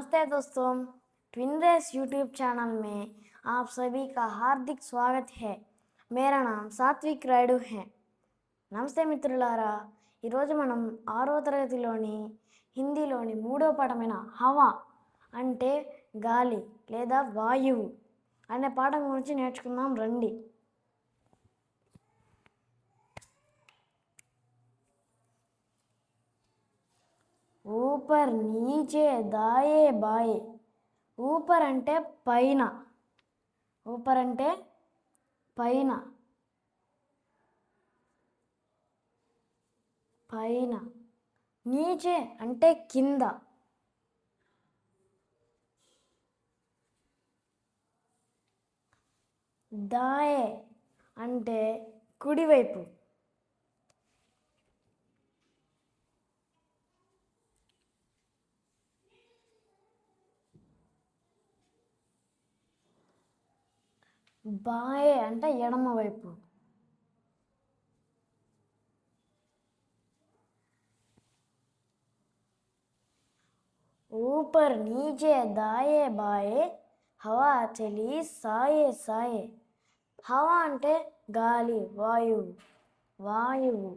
नमस्ते दोस्तों, twin race YouTube channel में आप सभी का हार्दिक स्वागत है। मेरा नाम సాత్విక్ రాయుడు है। నమస్తే మిత్రులారా, ఈరోజు మనం 6వ తరగతిలోని హిందీలోని 3వ పాఠమైన హవా అంటే గాలి లేదా వాయువు అనే పాఠం గురించి నేర్చుకుందాం రండి। ऊपर नीचे दाएं बाएं। ऊपर అంటే పైన, ऊपर అంటే పైన, పైన। नीचे అంటే కింద, दाएं అంటే కుడివైపు, బాయే అంటే ఎడమ వైపు। ऊपर नीचे दाएं बाएं हवा चली साये साये। हवा అంటే గాలి, వాయువు, వాయువు।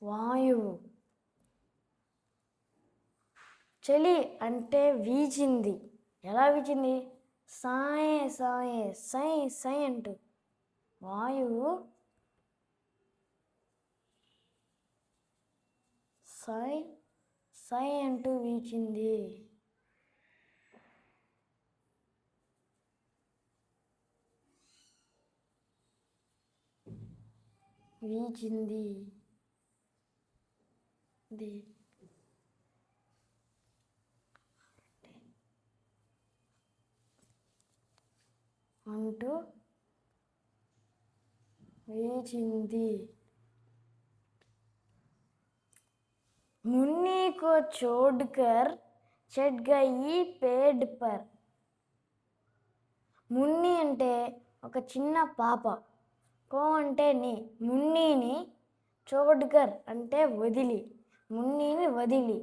వాయువు। చలి అంటే వీచింది, ఎలా వీచింది? సాయే సాయే సై సై అంటూ వాయువు సై సై అంటూ వీచింది। వీచింది అంటూ వీచింది। मुन्नी को छोड़कर चढ़ गई पेड़ पर। మున్ని అంటే ఒక చిన్న పాప, కో అంటే నీ, మున్నీని, చోడ్కర్ అంటే వదిలి, మున్నీని వదిలి,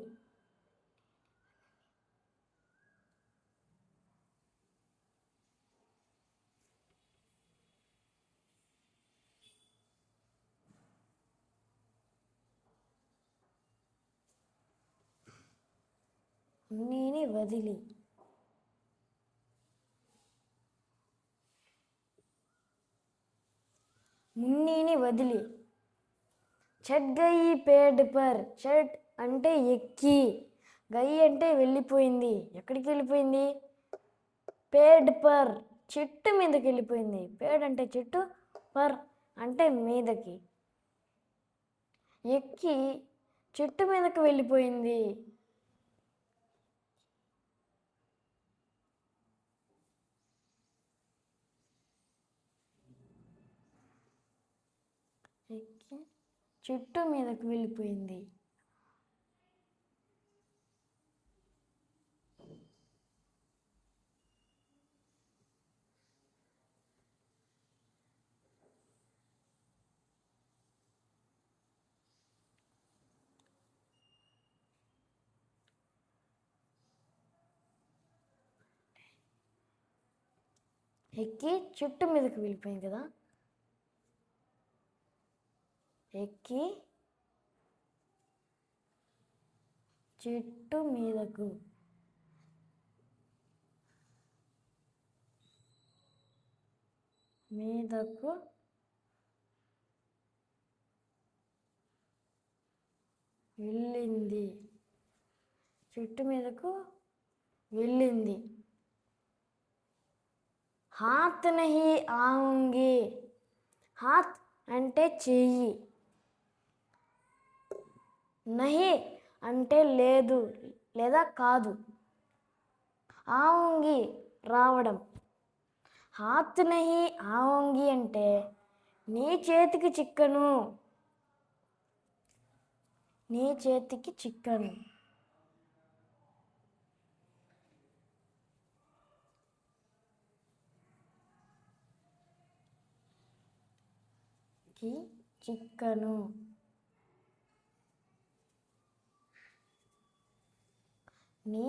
మున్నీని వదిలి, మున్నీని వదిలి। చట్ గయి పేడ్ పర్, చట్ అంటే ఎక్కి, గయి అంటే వెళ్ళిపోయింది, ఎక్కడికి వెళ్ళిపోయింది? పేడ్ పర్ చెట్టు మీదకి వెళ్ళిపోయింది। పేడ్ అంటే చెట్టు, పర్ అంటే మీదకి, ఎక్కి చెట్టు మీదకి వెళ్ళిపోయింది। ఎక్కి చెట్టు మీదకి వెళ్ళిపోయింది। ఎక్కి చెట్టు మీదకి వెళ్ళిపోయింది కదా, ఎక్కి చెట్టు మీదకు మీదకు వెళ్ళింది, చెట్టు మీదకు వెళ్ళింది। హాత్ నహీ ఆऊंगी। హాత్ అంటే చెయ్యి, నహి అంటే లేదు లేదా కాదు, ఆऊंगी రావడం। హాత్ నహీ ఆऊंगी అంటే నీ చేతికి చిక్కను, నీ చేతికి చిక్కను। చిక్కను. నీ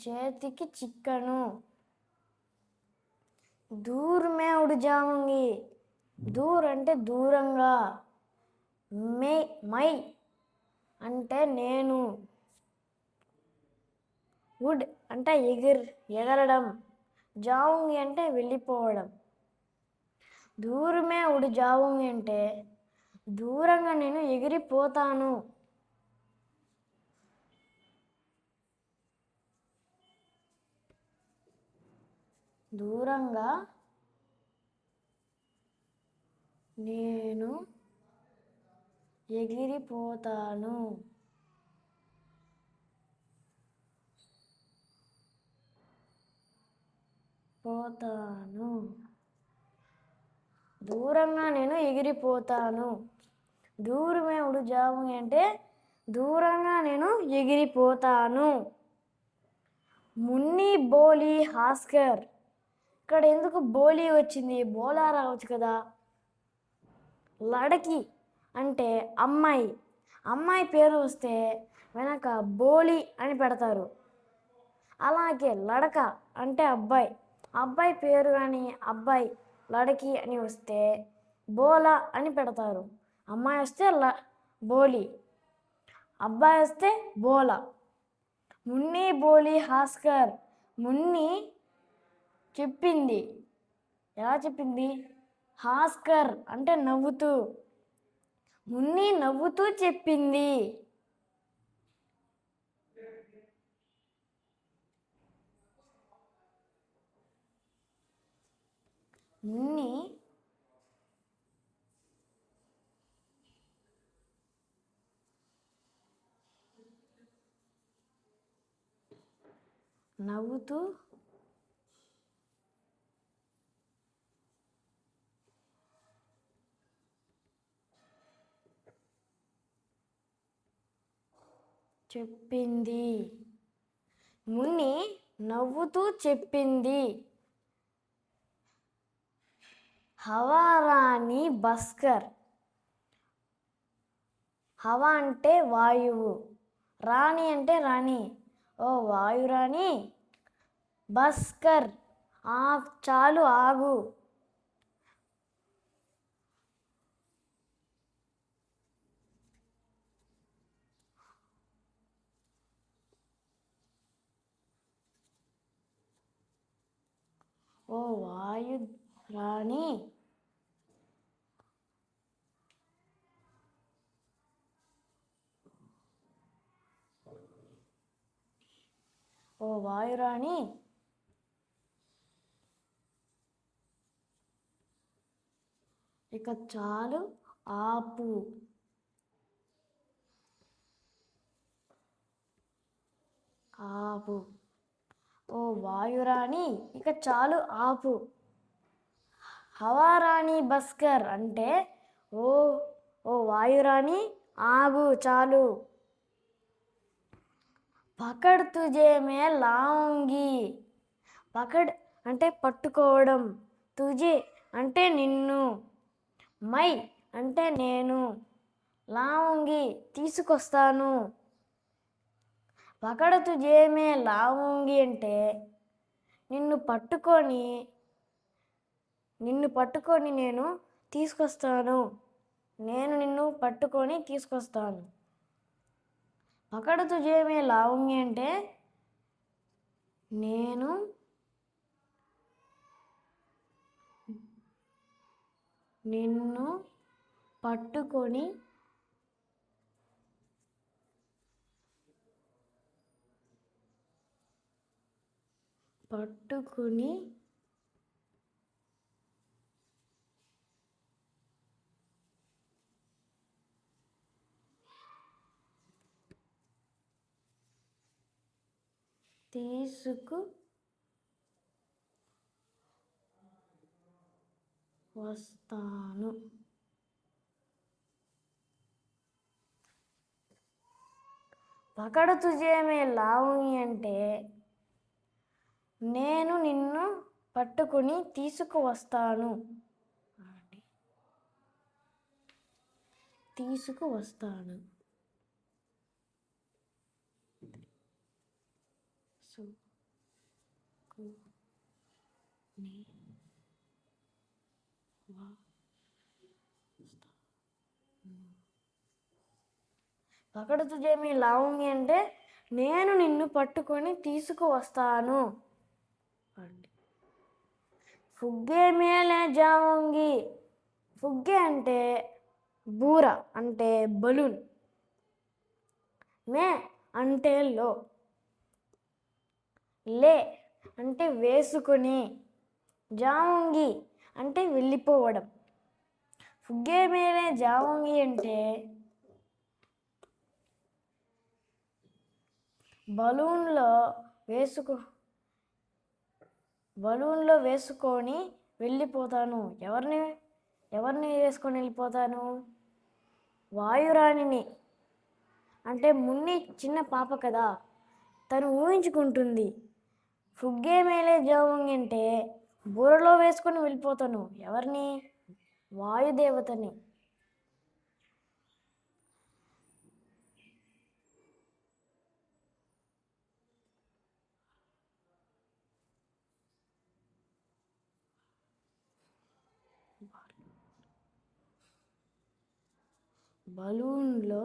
చేతికి చిక్కను. దూర్ మే ఉడ్ జాऊंगी. దూర్ అంటే దూరంగా. మై అంటే నేను. ఉడ్ అంటే ఎగరడం. జాऊंगी అంటే వెళ్ళిపోవడం. దూర్ మే ఉడ్ జాऊंगी అంటే దూరంగా నేను ఎగిరిపోతాను. దూరంగా నేను ఎగిరిపోతాను. దూరంగా నేను ఎగిరిపోతాను. దూర్ మే ఉడ్ జాऊंगी అంటే దూరంగా నేను ఎగిరిపోతాను. మున్ని బోలి హాస్కర్. ఇక్కడ ఎందుకు బోలి వచ్చింది? బోలా రావచ్చు కదా. లడకి అంటే అమ్మాయి. అమ్మాయి పేరు వస్తే వెనక బోలి అని పెడతారు. అలాగే లడక అంటే అబ్బాయి. అబ్బాయి పేరు కానీ అబ్బాయి లడకి అని వస్తే బోలా అని పెడతారు. అమ్మాయి వస్తే బోలి, అబ్బాయి వస్తే బోలా. మున్ని బోలి హాస్కర్. మున్ని చెప్పింది. ఎలా చెప్పింది? హాస్కర్ అంటే నవ్వుతూ. మున్ని నవ్వుతూ చెప్పింది. మున్ని నవ్వుతూ చెప్పింది. మున్ని నవ్వుతూ చెప్పింది. హవారాణి బస్కర్. హవా అంటే వాయువు, రాణి అంటే రాణి. ఓ వాయురాణి, బస్కర్ చాలు ఆగు. ఓ వాయురాణి, ఓ వాయురాణి ఇక చాలు ఆపు. ఓ వాయురాణి ఇక చాలు ఆపు. హవారాణి బస్కర్ అంటే ఓ వాయురాణి ఆగు చాలు. పకడ్ తుజే మే లాऊंगी. పకడ్ అంటే పట్టుకోవడం. తుజే అంటే నిన్ను. మై అంటే నేను. లాऊंगी తీసుకొస్తాను. పకడ్ తుజే మే లాऊंगी అంటే నిన్ను పట్టుకొని నేను తీసుకొస్తాను. నేను నిన్ను పట్టుకొని తీసుకొస్తాను. పకడ్ తుజే మే లాऊंगी అంటే నేను నిన్ను పట్టుకొని తీసుకు వస్తాను. పకడ్ తుజే మే లాऊंगी అంటే నేను నిన్ను పట్టుకుని తీసుకువస్తాను. తీసుకువస్తాను. పకड़ तुझे मैं लाऊंगी అంటే నేను నిన్ను పట్టుకొని తీసుకువస్తాను. ఫుగ్గే మేలే జావుంగి. ఫుగ్గే అంటే బూర అంటే బలూన్. మే అంటే లో. లే అంటే వేసుకొని. జావుంగి అంటే వెళ్ళిపోవడం. ఫుగ్గే మేలే జావుంగి అంటే బలూన్లో వేసుకొని వెళ్ళిపోతాను. ఎవరిని వేసుకొని వెళ్ళిపోతాను? వాయురాణిని. అంటే మున్ని చిన్న పాప కదా, తను ఊహించుకుంటుంది. ఫుగ్గే మేలే జావుంగి అంటే బూరలో వేసుకొని వెళ్ళిపోతాను. ఎవరిని? వాయుదేవతని. బలూన్లో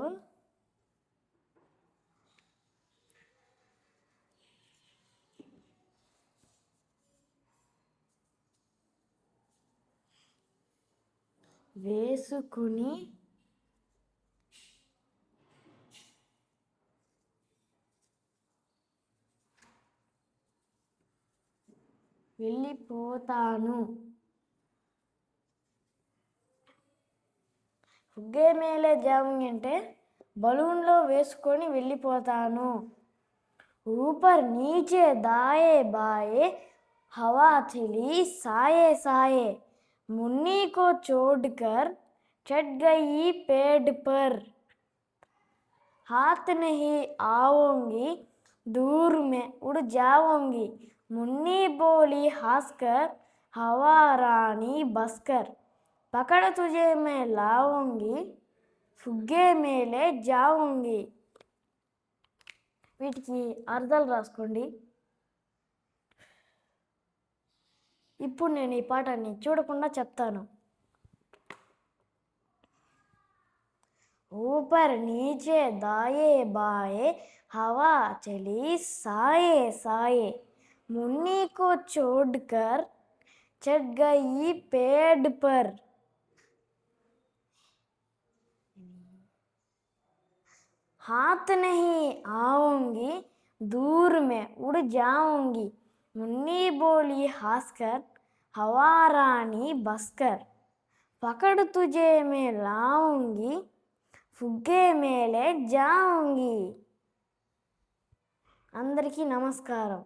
వేసుకుని వెళ్ళిపోతాను. ఫుగ్గే మేలే జావుంగి అంటే బలూన్లో వేసుకొని వెళ్ళిపోతాను. ऊपर नीचे दाएं बाएं हवा चली साए साए, मुन्नी को छोड़कर चढ़ गई पेड़ पर. हाथ नहीं आऊंगी दूर में उड़ जाऊंगी, मुन्नी बोली हंसकर हवा रानी बसकर. पकड़ तुझे मैं लाऊंगी फुग्गे मेले जाऊंगी. వీటికి అర్థాలు రాసుకోండి. ఇప్పుడు నేను ఈ పాఠాన్ని చూడకుండా చెప్తాను. ऊपर नीचे दाएं बाएं हवा चली साए साए, मुन्नी को छोड़कर चढ़ गई पेड़ पर. हाथ नहीं आऊंगी दूर में उड़ जाऊंगी, मुन्नी बोली हंसकर हवा रानी बसकर. पकड़ तुझे मैं लाऊंगी फुग्गे मेले जाऊंगी. అందరికీ నమస్కారం.